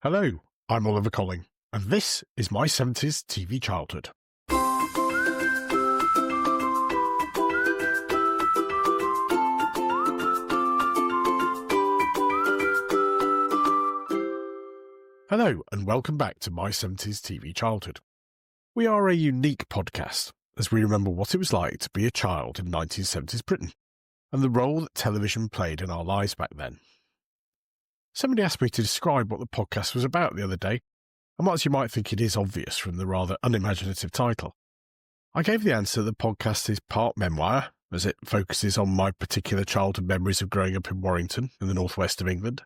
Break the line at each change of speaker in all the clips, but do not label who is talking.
Hello, I'm Oliver Colling, and this is my 70s TV childhood. Hello, and welcome back to my 70s TV childhood. We are a unique podcast, as we remember what it was like to be a child in 1970s Britain, and the role that television played in our lives back then. Somebody asked me to describe what the podcast was about the other day, and whilst you might think it is obvious from the rather unimaginative title, I gave the answer that the podcast is part memoir, as it focuses on my particular childhood memories of growing up in Warrington in the northwest of England,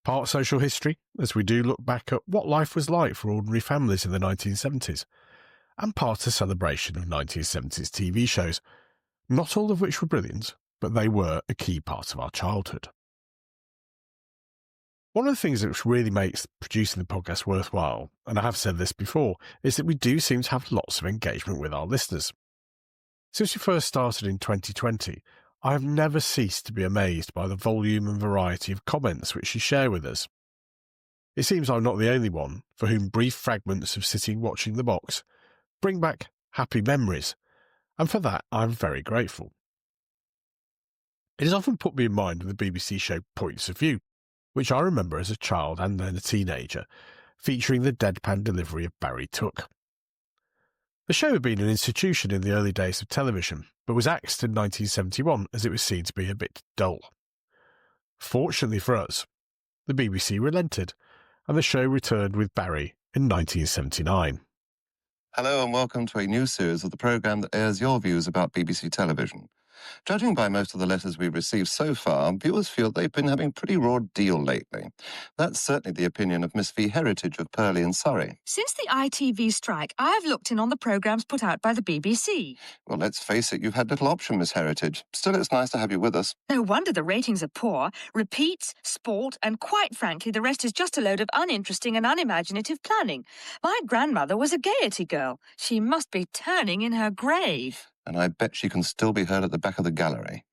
part social history, as we do look back at what life was like for ordinary families in the 1970s, and part a celebration of 1970s TV shows, not all of which were brilliant, but they were a key part of our childhood. One of the things that really makes producing the podcast worthwhile, and I have said this before, is that we do seem to have lots of engagement with our listeners. Since we first started in 2020, I have never ceased to be amazed by the volume and variety of comments which you share with us. It seems I'm not the only one for whom brief fragments of sitting watching the box bring back happy memories, and for that I'm very grateful. It has often put me in mind of the BBC show Points of View, which I remember as a child and then a teenager, featuring the deadpan delivery of Barry Took. The show had been an institution in the early days of television, but was axed in 1971 as it was seen to be a bit dull. Fortunately for us, the BBC relented, and the show returned with Barry in 1979.
Hello and welcome to a new series of the programme that airs your views about BBC television. Judging by most of the letters we've received so far, viewers feel they've been having a pretty raw deal lately. That's certainly the opinion of Miss V. Heritage of Purley in Surrey.
Since the ITV strike, I've looked in on the programmes put out by the BBC.
Well, let's face it, you've had little option, Miss Heritage. Still, it's nice to have you with us.
No wonder the ratings are poor. Repeats, sport, and quite frankly, the rest is just a load of uninteresting and unimaginative planning. My grandmother was a Gaiety girl. She must be turning in her grave.
And I bet she can still be heard at the back of the gallery.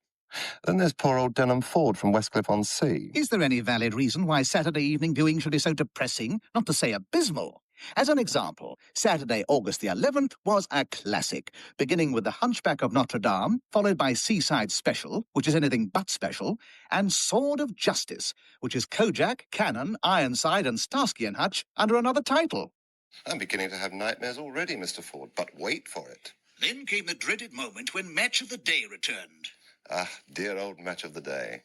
Then there's poor old Denham Ford from Westcliff-on-Sea.
Is there any valid reason why Saturday evening viewing should be so depressing, not to say abysmal? As an example, Saturday, August the 11th was a classic, beginning with The Hunchback of Notre Dame, followed by Seaside Special, which is anything but special, and Sword of Justice, which is Kojak, Cannon, Ironside and Starsky and Hutch under another title.
I'm beginning to have nightmares already, Mr. Ford, but wait for it.
Then came the dreaded moment when Match of the Day returned.
Ah, dear old Match of the Day.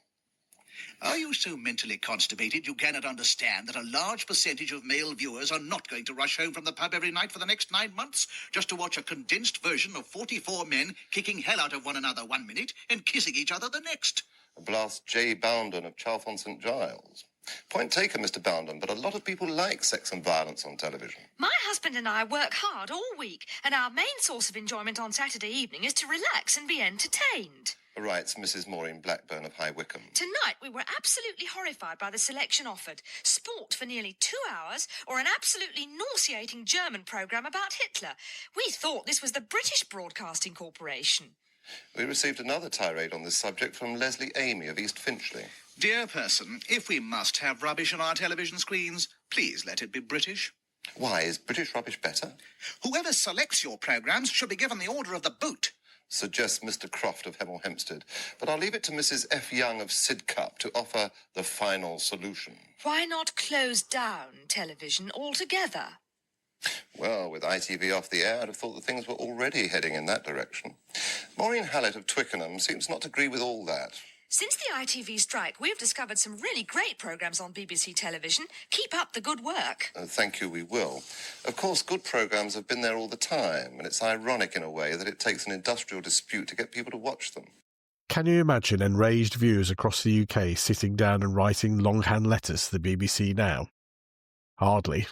Are you so mentally constipated you cannot understand that a large percentage of male viewers are not going to rush home from the pub every night for the next 9 months just to watch a condensed version of 44 men kicking hell out of one another 1 minute and kissing each other the next?
Blast J. Bounden of Chalfont St. Giles. Point taken, Mr. Bounden, but a lot of people like sex and violence on television.
My husband and I work hard all week, and our main source of enjoyment on Saturday evening is to relax and be entertained.
Writes Mrs. Maureen Blackburn of High Wycombe.
Tonight we were absolutely horrified by the selection offered. Sport for nearly 2 hours, or an absolutely nauseating German programme about Hitler. We thought this was the British Broadcasting Corporation.
We received another tirade on this subject from Leslie Amy of East Finchley.
Dear person, if we must have rubbish on our television screens, please let it be British.
Why, is British rubbish better?
Whoever selects your programmes should be given the order of the boot.
Suggests Mr. Croft of Hemel Hempstead. But I'll leave it to Mrs. F. Young of Sidcup to offer the final solution.
Why not close down television altogether?
Well, with ITV off the air, I'd have thought that things were already heading in that direction. Maureen Hallett of Twickenham seems not to agree with all that.
Since the ITV strike, we've discovered some really great programmes on BBC television. Keep up the good work.
Thank you, we will. Of course, good programmes have been there all the time, and it's ironic in a way that it takes an industrial dispute to get people to watch them.
Can you imagine enraged viewers across the UK sitting down and writing longhand letters to the BBC now? Hardly.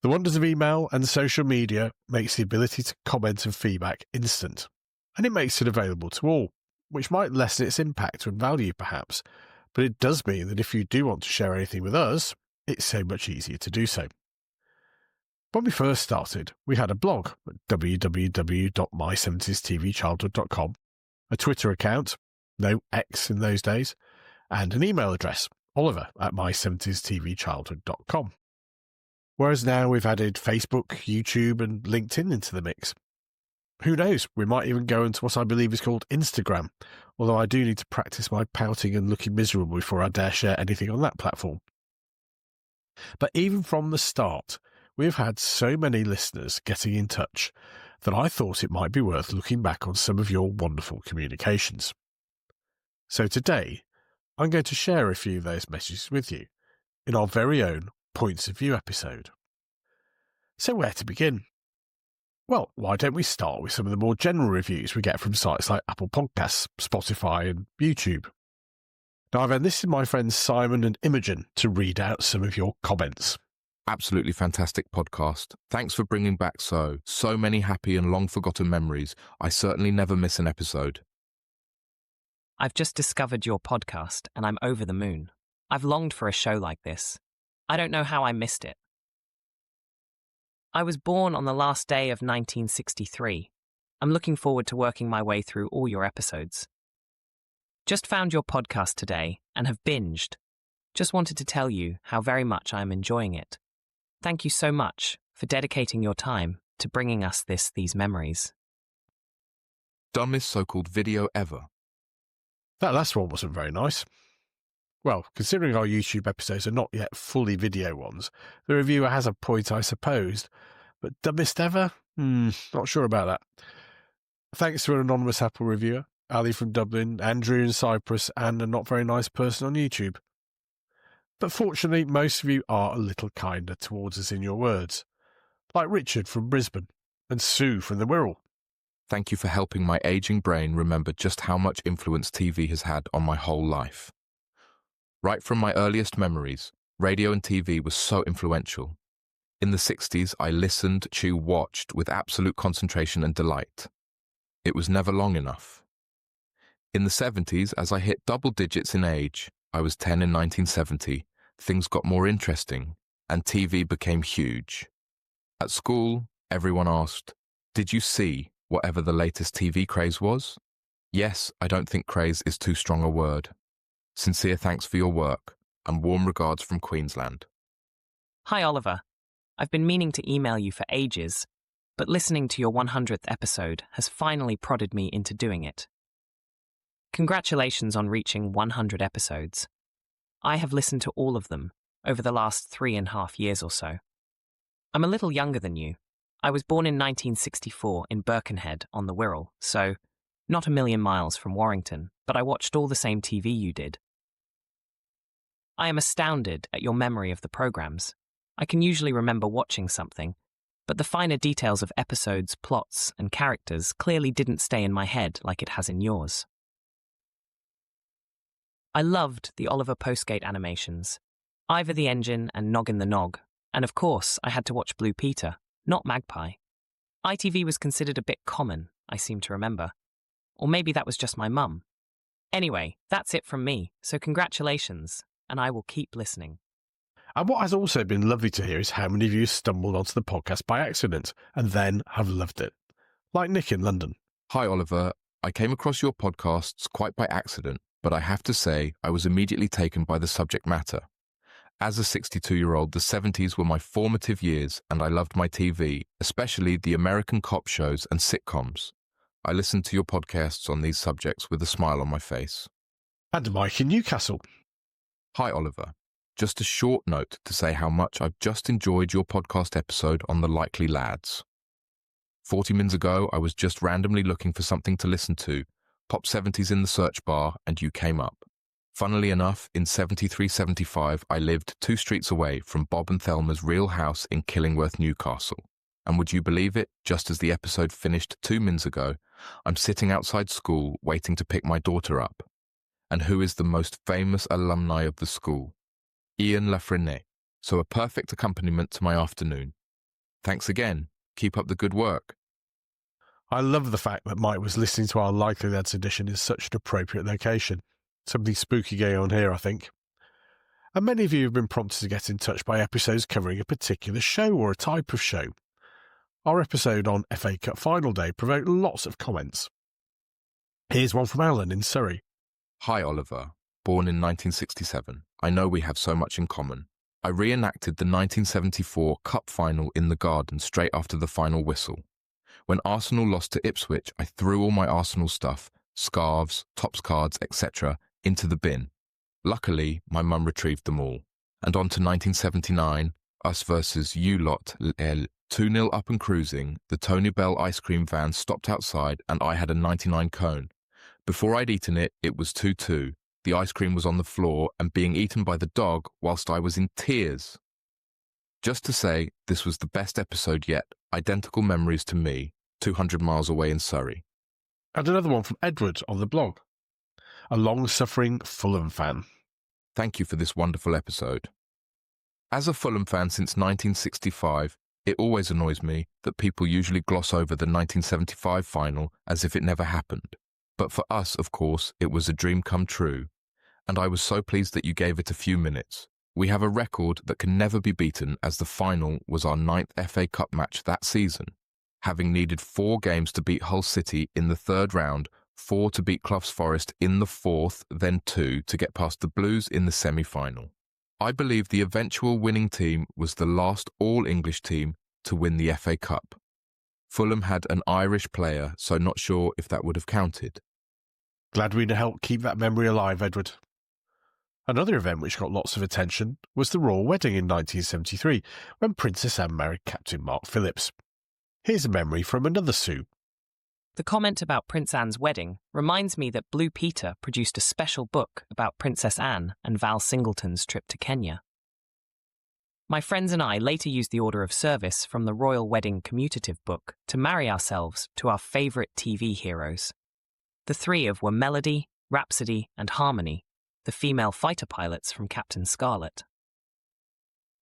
The wonders of email and social media makes the ability to comment and feedback instant, and it makes it available to all, which might lessen its impact and value perhaps, but it does mean that if you do want to share anything with us, it's so much easier to do so. When we first started, we had a blog at www.my70stvchildhood.com, a Twitter account, no X in those days, and an email address, Oliver at my70stvchildhood.com. Whereas now we've added Facebook, YouTube and LinkedIn into the mix. Who knows, we might even go into what I believe is called Instagram, although I do need to practice my pouting and looking miserable before I dare share anything on that platform. But even from the start, we've had so many listeners getting in touch that I thought it might be worth looking back on some of your wonderful communications. So today, I'm going to share a few of those messages with you in our very own Points of View episode. So where to begin? Well, why don't we start with some of the more general reviews we get from sites like Apple Podcasts, Spotify and YouTube. Now I've enlisted my friends Simon and Imogen to read out some of your comments.
Absolutely fantastic podcast. Thanks for bringing back so many happy and long-forgotten memories. I certainly never miss an episode.
I've just discovered your podcast and I'm over the moon. I've longed for a show like this. I don't know how I missed it. I was born on the last day of 1963. I'm looking forward to working my way through all your episodes. Just found your podcast today and have binged. Just wanted to tell you how very much I am enjoying it. Thank you so much for dedicating your time to bringing us these memories.
Dumbest so-called video ever.
That last one wasn't very nice. Well, considering our YouTube episodes are not yet fully video ones, the reviewer has a point, I suppose. But dumbest ever? Not sure about that. Thanks to an anonymous Apple reviewer, Ali from Dublin, Andrew in Cyprus, and a not very nice person on YouTube. But fortunately, most of you are a little kinder towards us in your words, like Richard from Brisbane and Sue from the Wirral.
Thank you for helping my aging brain remember just how much influence TV has had on my whole life. Right from my earliest memories, radio and TV was so influential. In the 60s, I listened, watched with absolute concentration and delight. It was never long enough. In the 70s, as I hit double digits in age, I was 10 in 1970, things got more interesting, and TV became huge. At school, everyone asked, "Did you see whatever the latest TV craze was?" Yes, I don't think craze is too strong a word. Sincere thanks for your work, and warm regards from Queensland.
Hi, Oliver. I've been meaning to email you for ages, but listening to your 100th episode has finally prodded me into doing it. Congratulations on reaching 100 episodes. I have listened to all of them over the last 3.5 years or so. I'm a little younger than you. I was born in 1964 in Birkenhead on the Wirral, so not a million miles from Warrington, but I watched all the same TV you did. I am astounded at your memory of the programs. I can usually remember watching something, but the finer details of episodes, plots, and characters clearly didn't stay in my head like it has in yours. I loved the Oliver Postgate animations, Ivor the Engine and Noggin the Nog, and of course I had to watch Blue Peter, not Magpie. ITV was considered a bit common, I seem to remember. Or maybe that was just my mum. Anyway, that's it from me, so congratulations, and I will keep listening.
And what has also been lovely to hear is how many of you stumbled onto the podcast by accident and then have loved it. Like Nick in London.
Hi, Oliver. I came across your podcasts quite by accident, but I have to say I was immediately taken by the subject matter. As a 62-year-old, the 70s were my formative years, and I loved my TV, especially the American cop shows and sitcoms. I listened to your podcasts on these subjects with a smile on my face.
And Mike in Newcastle.
Hi, Oliver. Just a short note to say how much I've just enjoyed your podcast episode on the Likely Lads. 40 minutes ago, I was just randomly looking for something to listen to, pop 70s in the search bar, and you came up. Funnily enough, in 73-75, I lived 2 streets away from Bob and Thelma's real house in Killingworth, Newcastle. And would you believe it, just as the episode finished 2 minutes ago, I'm sitting outside school waiting to pick my daughter up. And who is the most famous alumni of the school? Ian Lafreniere. So a perfect accompaniment to my afternoon. Thanks again. Keep up the good work.
I love the fact that Mike was listening to our Likely Lads edition in such an appropriate location. Something spooky going on here, I think. And many of you have been prompted to get in touch by episodes covering a particular show or a type of show. Our episode on FA Cup Final Day provoked lots of comments. Here's one from Alan in Surrey.
Hi, Oliver. born in 1967. I know we have so much in common. I reenacted the 1974 Cup final in the garden straight after the final whistle. When Arsenal lost to Ipswich, I threw all my Arsenal stuff, scarves, Topps cards, etc., into the bin. Luckily, my mum retrieved them all. And on to 1979, us versus you lot, 2-0 up and cruising, the Tony Bell ice cream van stopped outside and I had a 99 cone. Before I'd eaten it, it was 2-2. The ice cream was on the floor and being eaten by the dog whilst I was in tears. Just to say, this was the best episode yet. Identical memories to me, 200 miles away in Surrey.
And another one from Edward on the blog. A long-suffering Fulham fan.
Thank you for this wonderful episode. As a Fulham fan since 1965, it always annoys me that people usually gloss over the 1975 final as if it never happened. But for us, of course, it was a dream come true, and I was so pleased that you gave it a few minutes. We have a record that can never be beaten as the final was our 9th FA Cup match that season, having needed 4 games to beat Hull City in the 3rd round, 4 to beat Clough's Forest in the 4th, then 2 to get past the Blues in the semi-final. I believe the eventual winning team was the last all-English team to win the FA Cup. Fulham had an Irish player, so not sure if that would have counted.
Glad we helped keep that memory alive, Edward. Another event which got lots of attention was the royal wedding in 1973, when Princess Anne married Captain Mark Phillips. Here's a memory from another Sue.
The comment about Prince Anne's wedding reminds me that Blue Peter produced a special book about Princess Anne and Val Singleton's trip to Kenya. My friends and I later used the order of service from the Royal Wedding Commutative book to marry ourselves to our favourite TV heroes. The 3 of were Melody, Rhapsody and Harmony, the female fighter pilots from Captain Scarlet.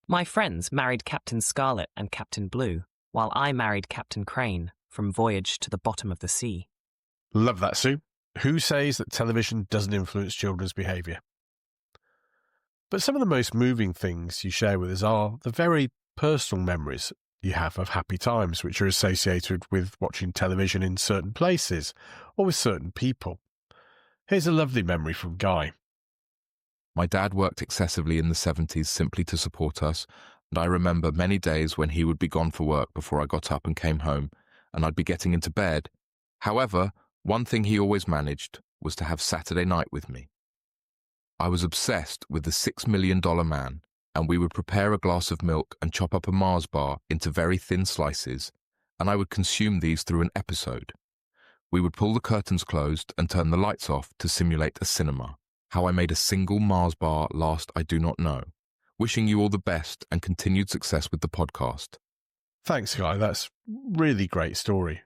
My friends married Captain Scarlet and Captain Blue, while I married Captain Crane from Voyage to the Bottom of the Sea.
Love that, Sue. Who says that television doesn't influence children's behaviour? But some of the most moving things you share with us are the very personal memories you have of happy times which are associated with watching television in certain places or with certain people. Here's a lovely memory from Guy.
My dad worked excessively in the 70s simply to support us, and I remember many days when he would be gone for work before I got up and came home, and I'd be getting into bed. However, one thing he always managed was to have Saturday night with me. I was obsessed with the $6 Million Man, and we would prepare a glass of milk and chop up a Mars bar into very thin slices, and I would consume these through an episode. We would pull the curtains closed and turn the lights off to simulate a cinema. How I made a single Mars bar last I do not know. Wishing you all the best and continued success with the podcast.
Thanks, Guy. That's really great story.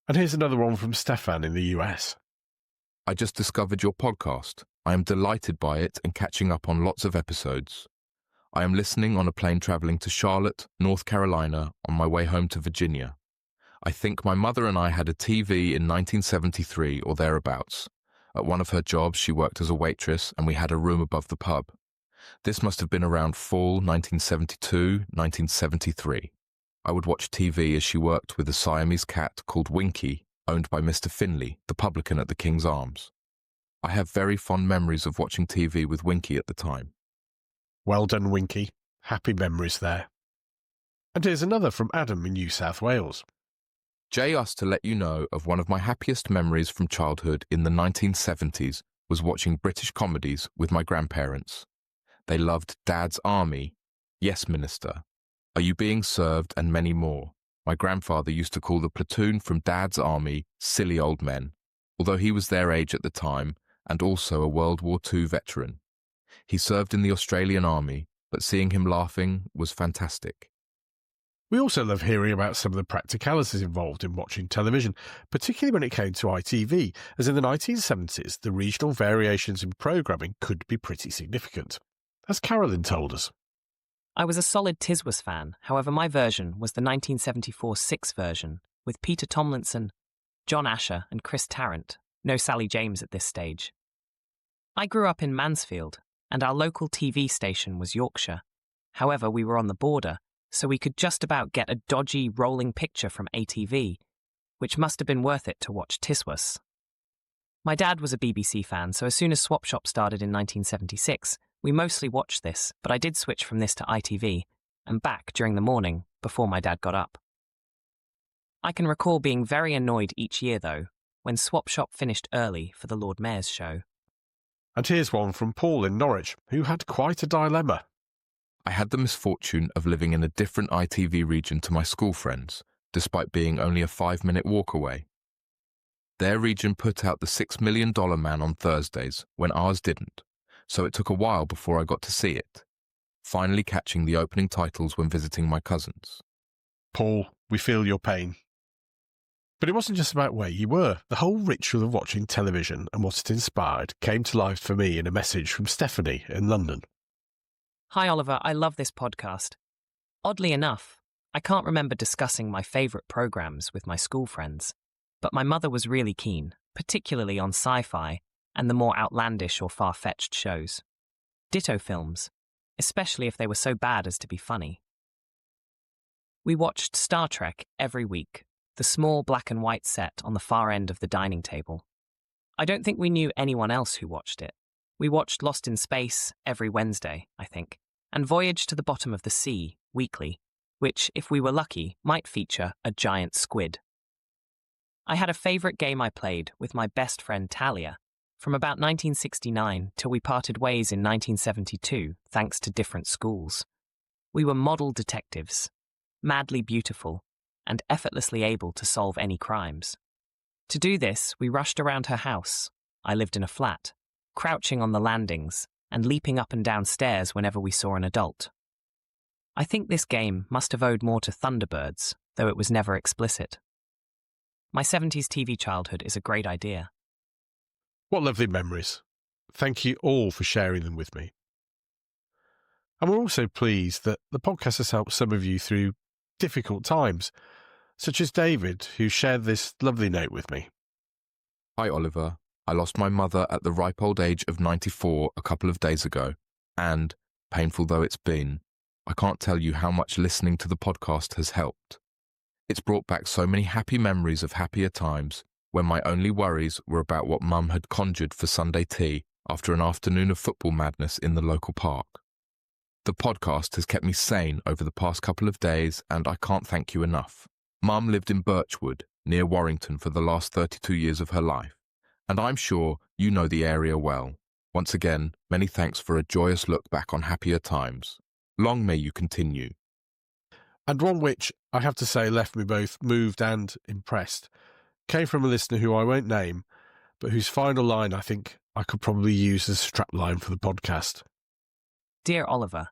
And here's another one from Stefan in the US.
I just discovered your podcast. I am delighted by it and catching up on lots of episodes. I am listening on a plane traveling to Charlotte, North Carolina, on my way home to Virginia. I think my mother and I had a TV in 1973 or thereabouts. At one of her jobs, she worked as a waitress and we had a room above the pub. This must have been around fall 1972, 1973. I would watch TV as she worked with a Siamese cat called Winky, owned by Mr. Finley, the publican at the King's Arms. I have very fond memories of watching TV with Winky at the time.
Well done, Winky. Happy memories there. And here's another from Adam in New South Wales.
Jay asked to let you know of one of my happiest memories from childhood in the 1970s was watching British comedies with my grandparents. They loved Dad's Army, Yes Minister, Are You Being Served, and many more. My grandfather used to call the platoon from Dad's Army silly old men, although he was their age at the time and also a World War II veteran. He served in the Australian Army, but seeing him laughing was fantastic.
We also love hearing about some of the practicalities involved in watching television, particularly when it came to ITV, as in the 1970s, the regional variations in programming could be pretty significant, as Carolyn told us.
I was a solid Tiswas fan, however my version was the 1974 6 version, with Peter Tomlinson, John Asher and Chris Tarrant, no Sally James at this stage. I grew up in Mansfield, and our local TV station was Yorkshire. However, we were on the border, so we could just about get a dodgy rolling picture from ATV, which must have been worth it to watch Tiswas. My dad was a BBC fan, so as soon as Swap Shop started in 1976, we mostly watched this, but I did switch from this to ITV and back during the morning before my dad got up. I can recall being very annoyed each year, though, when Swap Shop finished early for the Lord Mayor's show.
And here's one from Paul in Norwich, who had quite a dilemma.
I had the misfortune of living in a different ITV region to my school friends, despite being only a 5-minute walk away. Their region put out the $6 Million Man on Thursdays, when ours didn't, so it took a while before I got to see it, finally catching the opening titles when visiting my cousins.
Paul, we feel your pain. But it wasn't just about where you were. The whole ritual of watching television and what it inspired came to life for me in a message from Stephanie in London.
Hi Oliver, I love this podcast. Oddly enough, I can't remember discussing my favourite programmes with my school friends, but my mother was really keen, particularly on sci-fi and the more outlandish or far-fetched shows. Ditto films, especially if they were so bad as to be funny. We watched Star Trek every week, the small black and white set on the far end of the dining table. I don't think we knew anyone else who watched it. We watched Lost in Space every Wednesday, I think, and Voyage to the Bottom of the Sea weekly, which, if we were lucky, might feature a giant squid. I had a favourite game I played with my best friend Talia from about 1969 till we parted ways in 1972 thanks to different schools. We were model detectives, madly beautiful, and effortlessly able to solve any crimes. To do this, we rushed around her house. I lived in a flat, crouching on the landings and leaping up and down stairs whenever we saw an adult. I think this game must have owed more to Thunderbirds, though it was never explicit. My 70s TV childhood is a great idea.
What lovely memories. Thank you all for sharing them with me. And we're also pleased that the podcast has helped some of you through difficult times, such as David, who shared this lovely note with me.
Hi Oliver, I lost my mother at the ripe old age of 94 a couple of days ago, and, painful though it's been, I can't tell you how much listening to the podcast has helped. It's brought back so many happy memories of happier times when my only worries were about what Mum had conjured for Sunday tea after an afternoon of football madness in the local park. The podcast has kept me sane over the past couple of days, and I can't thank you enough. Mum lived in Birchwood, near Warrington, for the last 32 years of her life, and I'm sure you know the area well. Once again, many thanks for a joyous look back on happier times. Long may you continue.
And one which, I have to say, left me both moved and impressed, came from a listener who I won't name, but whose final line I think I could probably use as a strapline for the podcast.
Dear Oliver,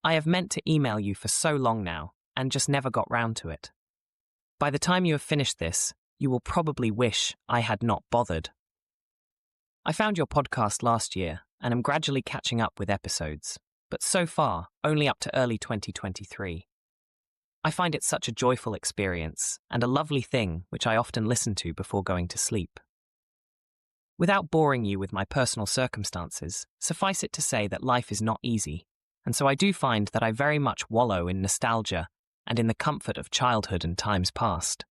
I have meant to email you for so long now and just never got round to it. By the time you have finished this, you will probably wish I had not bothered. I found your podcast last year and am gradually catching up with episodes, but so far only up to early 2023. I find it such a joyful experience and a lovely thing which I often listen to before going to sleep. Without boring you with my personal circumstances, suffice it to say that life is not easy, and so I do find that I very much wallow in nostalgia and in the comfort of childhood and times past.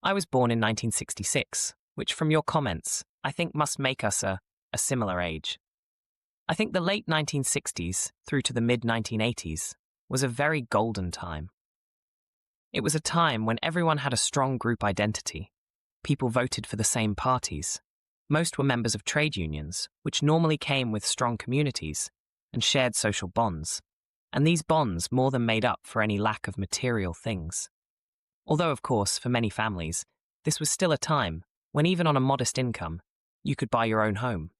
I was born in 1966, which from your comments, I think must make us a similar age. I think the late 1960s through to the mid-1980s was a very golden time. It was a time when everyone had a strong group identity. People voted for the same parties. Most were members of trade unions, which normally came with strong communities and shared social bonds, and these bonds more than made up for any lack of material things. Although, of course, for many families, this was still a time when even on a modest income, you could buy your own home.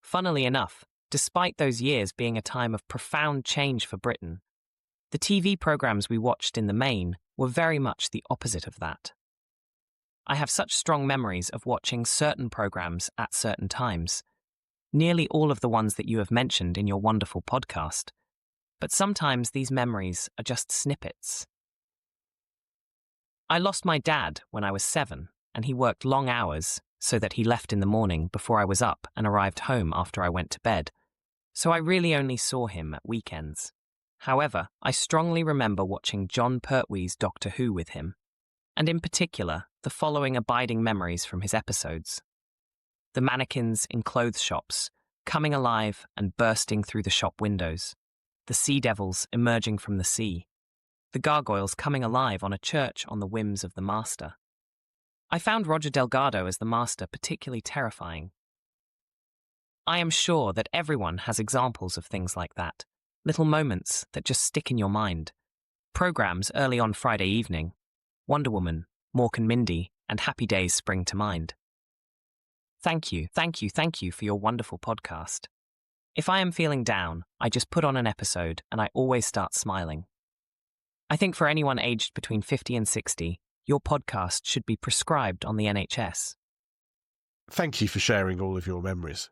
Funnily enough, despite those years being a time of profound change for Britain, the TV programmes we watched in the main were very much the opposite of that. I have such strong memories of watching certain programmes at certain times, nearly all of the ones that you have mentioned in your wonderful podcast, but sometimes these memories are just snippets. I lost my dad when I was 7, and he worked long hours so that he left in the morning before I was up and arrived home after I went to bed, so I really only saw him at weekends. However, I strongly remember watching John Pertwee's Doctor Who with him, and in particular, the following abiding memories from his episodes. The mannequins in clothes shops, coming alive and bursting through the shop windows. The sea devils emerging from the sea. The gargoyles coming alive on a church on the whims of the master. I found Roger Delgado as the master particularly terrifying. I am sure that everyone has examples of things like that, little moments that just stick in your mind. Programs early on Friday evening, Wonder Woman, Mork and Mindy, and Happy Days spring to mind. Thank you for your wonderful podcast. If I am feeling down, I just put on an episode and I always start smiling. I think for anyone aged between 50 and 60, your podcast should be prescribed on the NHS.
Thank you for sharing all of your memories.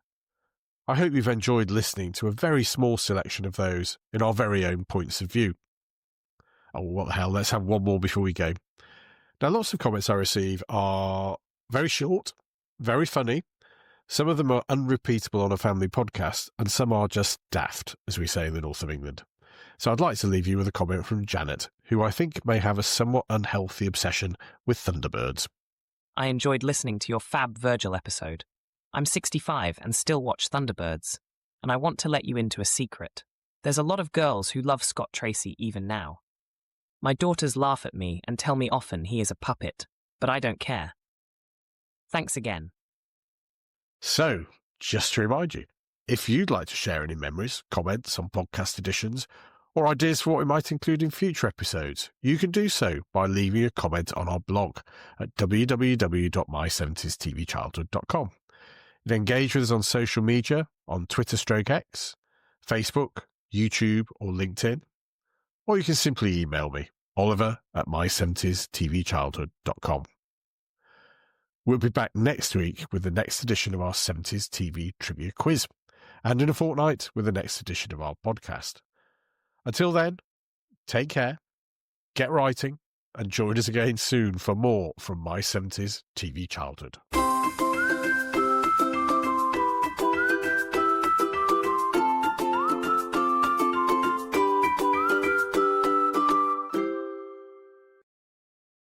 I hope you've enjoyed listening to a very small selection of those in our very own points of view. Oh, what the hell, let's have one more before we go. Now, lots of comments I receive are very short, very funny. Some of them are unrepeatable on a family podcast, and some are just daft, as we say in the north of England. So I'd like to leave you with a comment from Janet, who I think may have a somewhat unhealthy obsession with Thunderbirds.
I enjoyed listening to your Fab Virgil episode. I'm 65 and still watch Thunderbirds, and I want to let you into a secret. There's a lot of girls who love Scott Tracy even now. My daughters laugh at me and tell me often he is a puppet, but I don't care. Thanks again.
So, just to remind you, if you'd like to share any memories, comments on podcast editions, or ideas for what we might include in future episodes, you can do so by leaving a comment on our blog at www.my70stvchildhood.com. And engage with us on social media, on Twitter/X, Facebook, YouTube, or LinkedIn. Or you can simply email me, oliver@my70stvchildhood.com. We'll be back next week with the next edition of our 70s TV Trivia Quiz, and in a fortnight with the next edition of our podcast. Until then, take care, get writing, and join us again soon for more from My 70s TV Childhood.